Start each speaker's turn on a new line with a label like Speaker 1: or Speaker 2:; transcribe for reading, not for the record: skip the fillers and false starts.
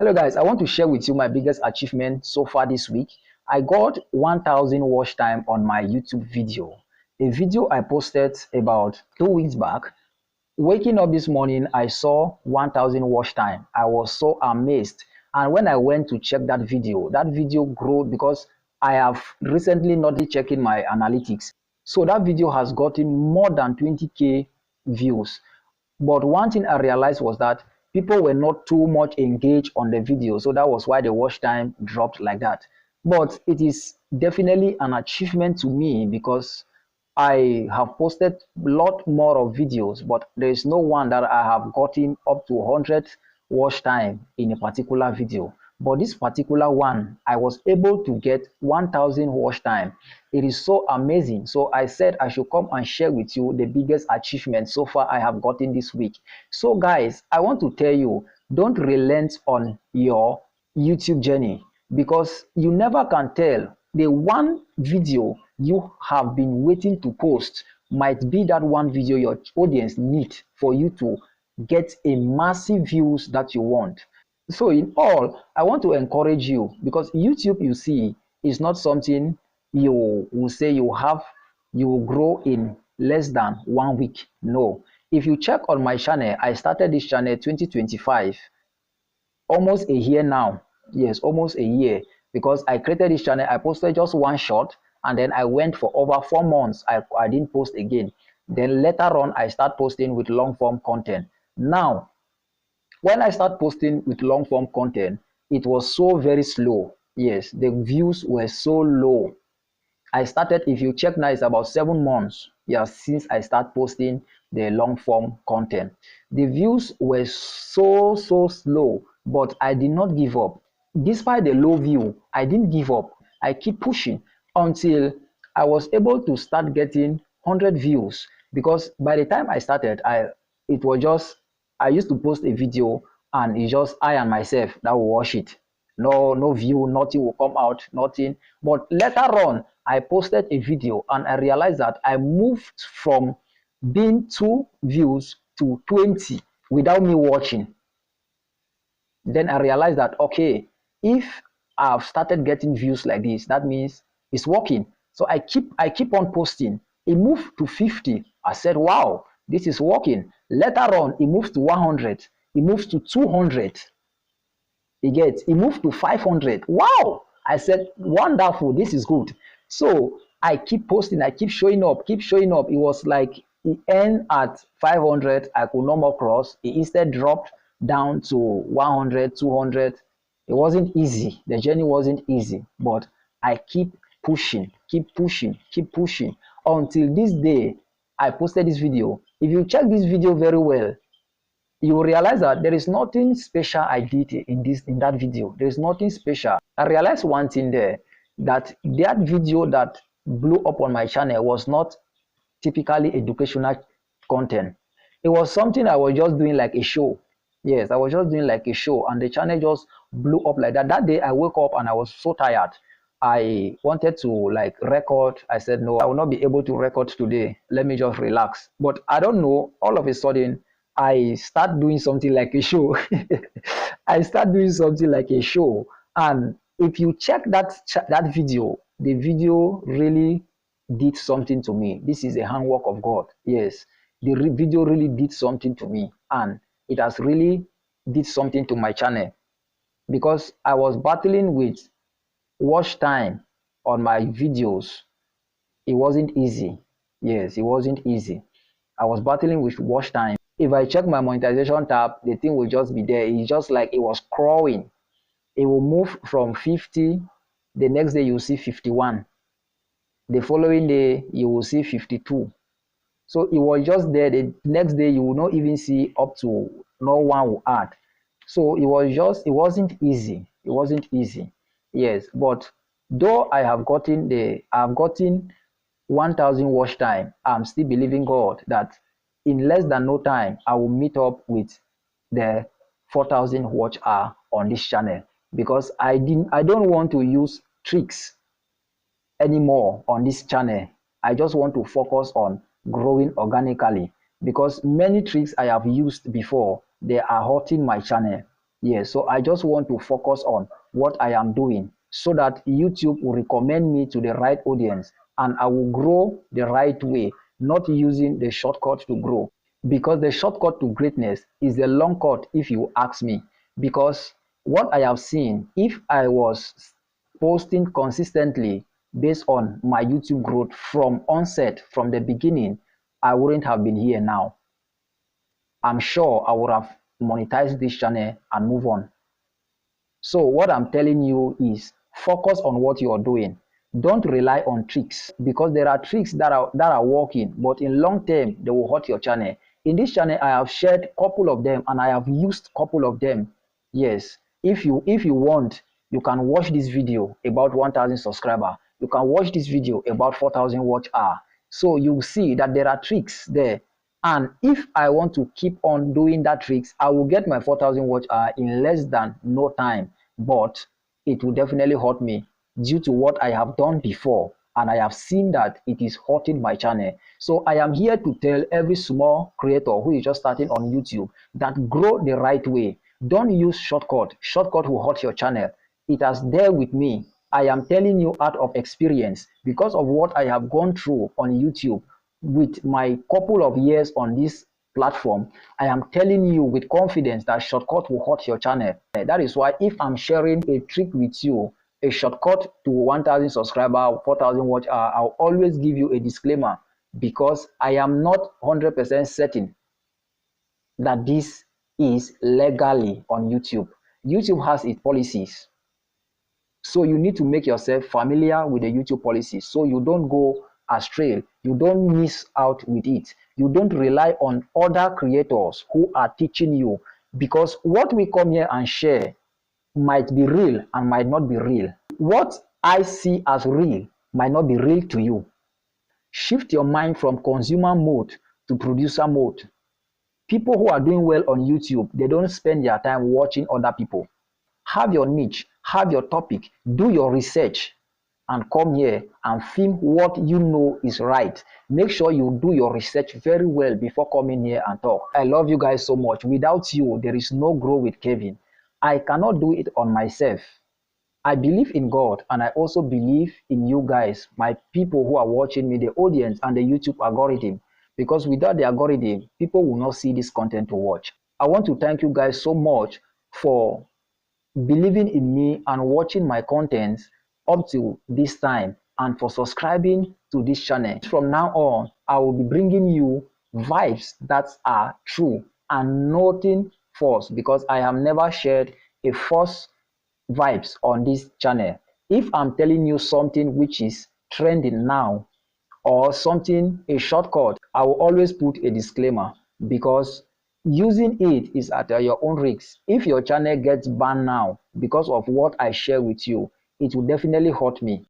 Speaker 1: Hello guys, I want to share with you my biggest achievement so far this week. I got 1000 watch time on my YouTube video. A video I posted about 2 weeks back. Waking up this morning, I saw 1000 watch time. I was so amazed. And when I went to check that video grew because I have recently not been checking my analytics. So that video has gotten more than 20k views. But one thing I realized was that people were not too much engaged on the video. So that was why the watch time dropped like that. But it is definitely an achievement to me because I have posted a lot more of videos, but there is no one that I have gotten up to 100 watch time in a particular video. But this particular one, I was able to get 1000 watch time. It is so amazing. So I said I should come and share with you the biggest achievement so far I have gotten this week. So guys, I want to tell you, don't relent on your YouTube journey because you never can tell. The one video you have been waiting to post might be that one video your audience need for you to get a massive views that you want. So in all, I want to encourage you because YouTube, you see, is not something you will say you will grow in less than 1 week. No. If you check on my channel, I started this channel 2025, almost a year now. Yes, almost a year, because I created this channel. I posted just one shot and then I went for over 4 months. I didn't post again. Then later on, I start posting with long form content. Now, when I start posting with long form content, it was so very slow. Yes, the views were so low. I started, if you check now, it's about 7 months, yeah, since I start posting the long form content. The views were so slow, but I did not give up. Despite the low view, I didn't give up. I keep pushing until I was able to start getting 100 views, because by the time I started, I used to post a video and it's just I and myself that will watch it. No view, nothing will come out, nothing. But later on, I posted a video and I realized that I moved from being 2 views to 20 without me watching. Then I realized that, okay, if I've started getting views like this, that means it's working. So I keep on posting. It moved to 50. I said, wow, this is working. Later on, it moves to 100. It moves to 200. It moved to 500. Wow! I said, wonderful, this is good. So I keep posting, I keep showing up. It was like it ended at 500. I could no more cross. It instead dropped down to 100, 200. It wasn't easy. The journey wasn't easy, but I keep pushing until this day I posted this video. If you check this video very well, you will realize that there is nothing special I did in that video. There is nothing special. I realized one thing there, that video that blew up on my channel was not typically educational content. It was something I was just doing like a show. Yes, I was just doing like a show and the channel just blew up like that. That day I woke up and I was so tired. I wanted to like record. I said, no, I will not be able to record today. Let me just relax. But I don't know, all of a sudden, I start doing something like a show. I start doing something like a show. And if you check that video, the video really did something to me. This is a handwork of God. Yes, the video really did something to me. And it has really did something to my channel. Because I was battling with watch time on my videos. It wasn't easy. Yes, it wasn't easy. I was battling with watch time. If I check my monetization tab, the thing will just be there. It's just like it was crawling. It will move from 50. The next day you will see 51. The following day you will see 52. So it was just there. The next day you will not even see up to no one will add. So it wasn't easy. It wasn't easy. Yes, but though I have gotten 1000 watch time, I'm still believing God that in less than no time I will meet up with the 4000 watch hour on this channel, because I don't want to use tricks anymore on this channel. I just want to focus on growing organically, because many tricks I have used before, they are hurting my channel. Yeah, so I just want to focus on what I am doing so that YouTube will recommend me to the right audience and I will grow the right way, not using the shortcut to grow. Because the shortcut to greatness is the long cut, if you ask me. Because what I have seen, if I was posting consistently based on my YouTube growth from onset, from the beginning, I wouldn't have been here now. I'm sure I would have monetized this channel and move on. So what I'm telling you is focus on what you're doing. Don't rely on tricks because there are tricks that are working, but in long term they will hurt your channel. In this channel, I have shared a couple of them and I have used a couple of them. Yes, if you want, you can watch this video about 1,000 subscriber. You can watch this video about 4,000 watch hour. So you see that there are tricks there. And if I want to keep on doing that tricks, I will get my 4,000 watch hour in less than no time. But it will definitely hurt me due to what I have done before. And I have seen that it is hurting my channel. So I am here to tell every small creator who is just starting on YouTube that grow the right way. Don't use shortcut. Shortcut will hurt your channel. It has there with me. I am telling you out of experience because of what I have gone through on YouTube with my couple of years on this platform. I am telling you with confidence that shortcut will hurt your channel. That is why if I'm sharing a trick with you, a shortcut to 1,000 subscriber, 4,000 watch hour, I'll always give you a disclaimer because I am not 100% certain that this is legally on YouTube. YouTube has its policies. So you need to make yourself familiar with the YouTube policies so you don't go astray. You don't miss out with it. You don't rely on other creators who are teaching you because what we come here and share might be real and might not be real. What I see as real might not be real to you. Shift your mind from consumer mode to producer mode. People who are doing well on YouTube, they don't spend their time watching other people. Have your niche, have your topic, do your research, and come here and film what you know is right. Make sure you do your research very well before coming here and talk. I love you guys so much. Without you, there is no Grow with Kevin. I cannot do it on myself. I believe in God and I also believe in you guys, my people who are watching me, the audience and the YouTube algorithm. Because without the algorithm, people will not see this content to watch. I want to thank you guys so much for believing in me and watching my content up to this time and for subscribing to this channel. From now on, I will be bringing you vibes that are true and nothing false because I have never shared a false vibes on this channel. If I'm telling you something which is trending now or something, a shortcut, I will always put a disclaimer because using it is at your own risk. If your channel gets banned now because of what I share with you, it will definitely hurt me.